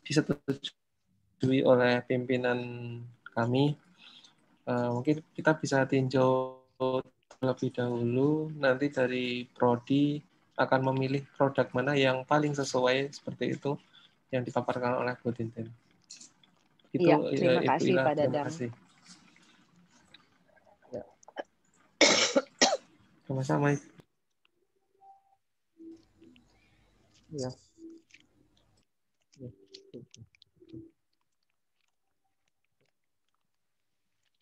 disetujui oleh pimpinan kami, mungkin kita bisa tinjau terlebih dahulu. Nanti dari Prodi akan memilih produk mana yang paling sesuai seperti itu yang dipaparkan oleh Bu Tintin. Itu Iya, terima Ibu kasih Ila, Pak terima Dadang. kasih. Ya. Sama-sama. Ya.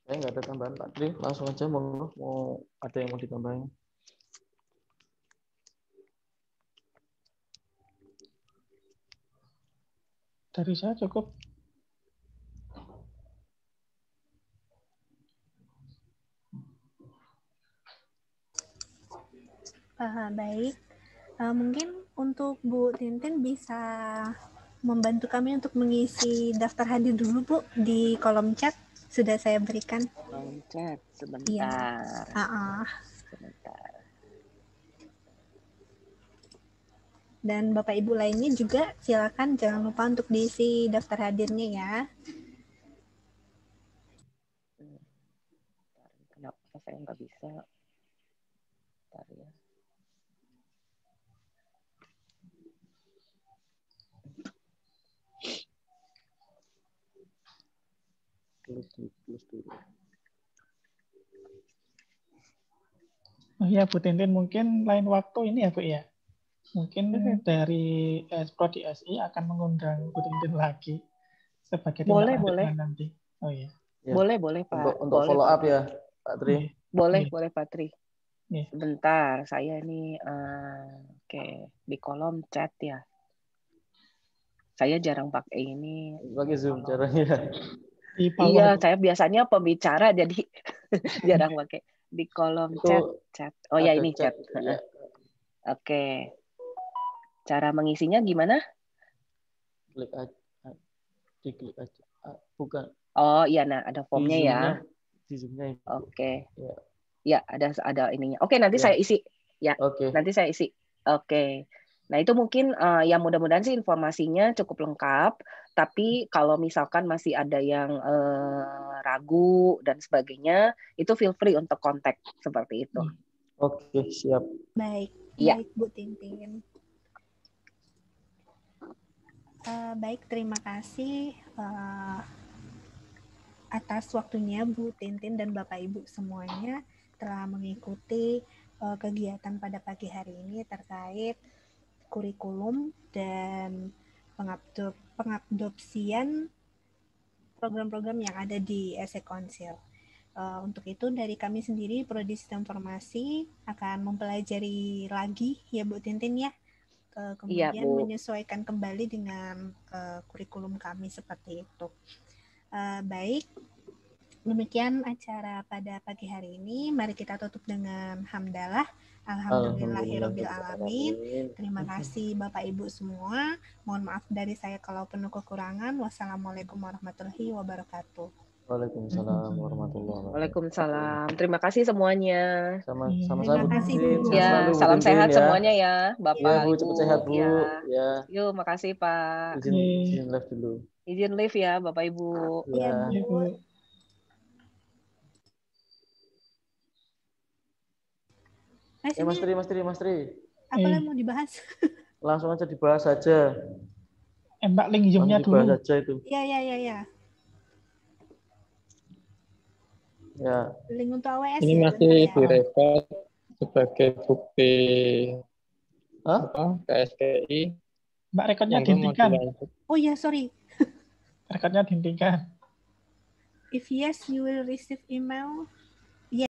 Saya nggak ada tambahan Pak Tri, langsung aja mau ada yang mau ditambahin. Dari saya cukup. Baik, mungkin untuk Bu Tintin bisa membantu kami untuk mengisi daftar hadir dulu Bu di kolom chat. Sudah saya berikan. Kolom chat sebentar. Iya. Sebentar. Dan Bapak Ibu lainnya juga silakan jangan lupa untuk diisi daftar hadirnya ya. Kenapa saya nggak bisa? Bentar ya. Plus dulu. Oh ya Bu Tintin, mungkin lain waktu ini ya Bu ya. Mungkin dari Prodi SI akan mengundang Bu Tintin lagi sebagai tindak lanjut nanti. Oh iya. Ya. Boleh Pak. Untuk boleh, follow Pak up ya Pak Tri. Boleh Pak Tri. Yeah. Sebentar, saya ini di kolom chat ya. Saya jarang pakai ini. Pakai Zoom caranya. Iya, saya biasanya pembicara jadi jarang pakai di kolom chat. Oh ya ini chat. Ya. Oke. Cara mengisinya gimana? Klik aja. Diklik aja. Bukan. Oh iya, nah ada formnya ya. Di Zoom-nya. Oke. Ya. Ya, ada ininya. Oke, nanti saya isi. Ya. Oke. Nanti saya isi. Oke. Nah, itu mungkin yang mudah-mudahan sih informasinya cukup lengkap. Tapi kalau misalkan masih ada yang ragu dan sebagainya, itu feel free untuk kontak seperti itu. Oke, siap. Baik. Iya. Baik, Bu Tintin. Baik, terima kasih atas waktunya Bu Tintin dan Bapak Ibu semuanya telah mengikuti kegiatan pada pagi hari ini terkait kurikulum dan pengadopsian program-program yang ada di Esekonsil. Untuk itu dari kami sendiri Prodi Sistem Informasi akan mempelajari lagi ya Bu Tintin ya. Kemudian Iya, Bu. menyesuaikan kembali dengan kurikulum kami seperti itu. Baik, demikian acara pada pagi hari ini. Mari kita tutup dengan hamdalah. Alhamdulillahirabbil alamin. Terima kasih Bapak Ibu semua. Mohon maaf dari saya kalau penuh kekurangan. Wassalamualaikum warahmatullahi wabarakatuh. Waalaikumsalam warahmatullahi wabarakatuh. Waalaikumsalam. Terima kasih semuanya. Sama-sama Terima Bu kasih, Tintin. Bu. Sehat Ya, selalu, Bu salam Tintin, sehat ya. semuanya ya, Ya Bapak, Bu, Ibu. cepat sehat Bu. Ya. Ya. Yuk, makasih Pak. Izin live dulu. Izin live ya, Bapak Ibu. Iya, Ya. Iya, Bu. Bu. Mas Tri. Apa yang mau dibahas? Langsung aja dibahas saja. Mbak link Zoom-nya Langsung dibahas dulu. aja itu. Ya. Ya. Link untuk AWS Ini ya, masih bentar ya. direkod sebagai bukti Hah? KSPI. Mbak, rekodnya Monggo mau dihentikan. dilanjut. Oh ya, sorry. Rekodnya dihentikan. If yes, you will receive email